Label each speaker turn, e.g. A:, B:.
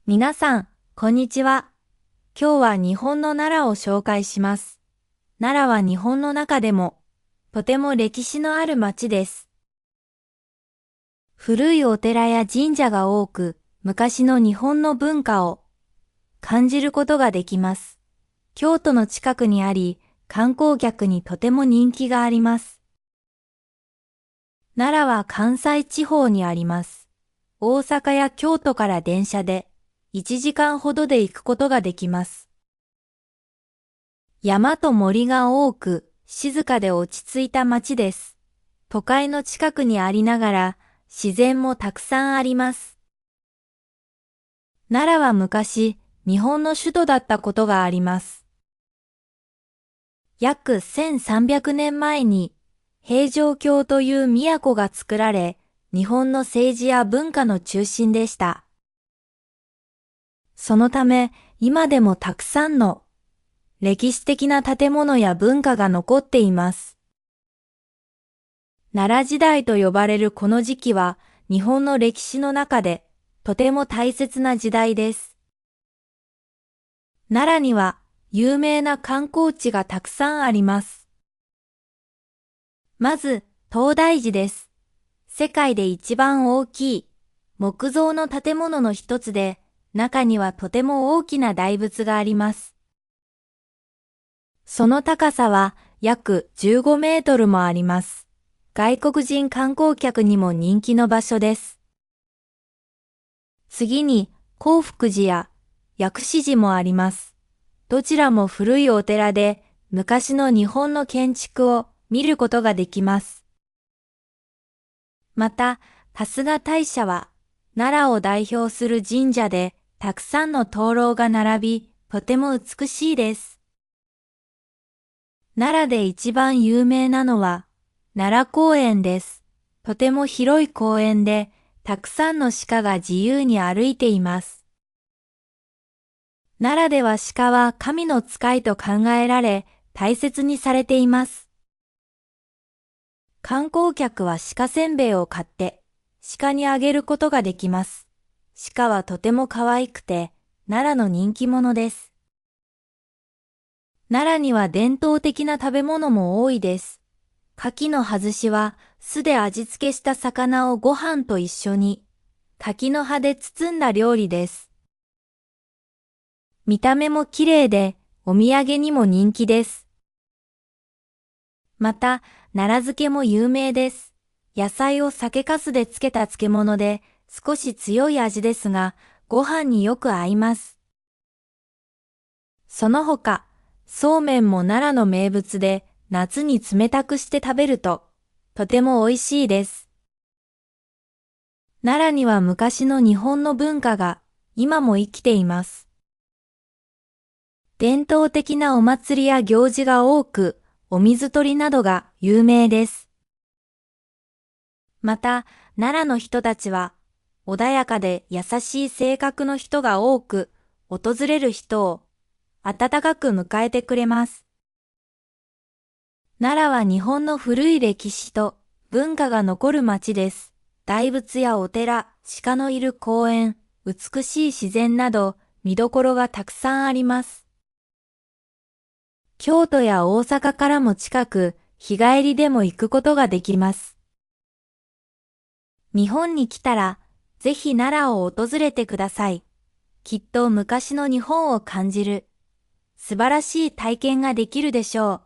A: 皆さん、こんにちは。今日は日本の奈良を紹介します。奈良は日本の中でも、とても歴史のある町です。古いお寺や神社が多く、昔の日本の文化を感じることができます。京都の近くにあり、観光客にとても人気があります。奈良は関西地方にあります。大阪や京都から電車で1時間ほどで行くことができます。山と森が多く、静かで落ち着いた町です。都会の近くにありながら、自然もたくさんあります。奈良は昔、日本の首都だったことがあります。約1300年前に、平城京という都が作られ、日本の政治や文化の中心でした。そのため、今でもたくさんの歴史的な建物や文化が残っています。奈良時代と呼ばれるこの時期は、日本の歴史の中でとても大切な時代です。奈良には有名な観光地がたくさんあります。まず、東大寺です。世界で一番大きい木造の建物の一つで、中にはとても大きな大仏があります。その高さは約15メートルもあります。外国人観光客にも人気の場所です。次に、興福寺や薬師寺もあります。どちらも古いお寺で、昔の日本の建築を見ることができます。また、春日大社は、奈良を代表する神社で、たくさんの灯籠が並び、とても美しいです。奈良で一番有名なのは、奈良公園です。とても広い公園で、たくさんの鹿が自由に歩いています。奈良では鹿は神の使いと考えられ、大切にされています。観光客は鹿せんべいを買って、鹿にあげることができます。鹿はとても可愛くて、奈良の人気者です。奈良には伝統的な食べ物も多いです。柿の外しは酢で味付けした魚をご飯と一緒に柿の葉で包んだ料理です。見た目も綺麗でお土産にも人気です。また、奈良漬けも有名です。野菜を酒粕で漬けた漬物で少し強い味ですが、ご飯によく合います。その他、そうめんも奈良の名物で夏に冷たくして食べるととても美味しいです。奈良には昔の日本の文化が今も生きています。伝統的なお祭りや行事が多く、お水取りなどが有名です。また、奈良の人たちは穏やかで優しい性格の人が多く、訪れる人を温かく迎えてくれます。奈良は日本の古い歴史と文化が残る町です。大仏やお寺、鹿のいる公園、美しい自然など見どころがたくさんあります。京都や大阪からも近く、日帰りでも行くことができます。日本に来たら、ぜひ奈良を訪れてください。きっと昔の日本を感じる素晴らしい体験ができるでしょう。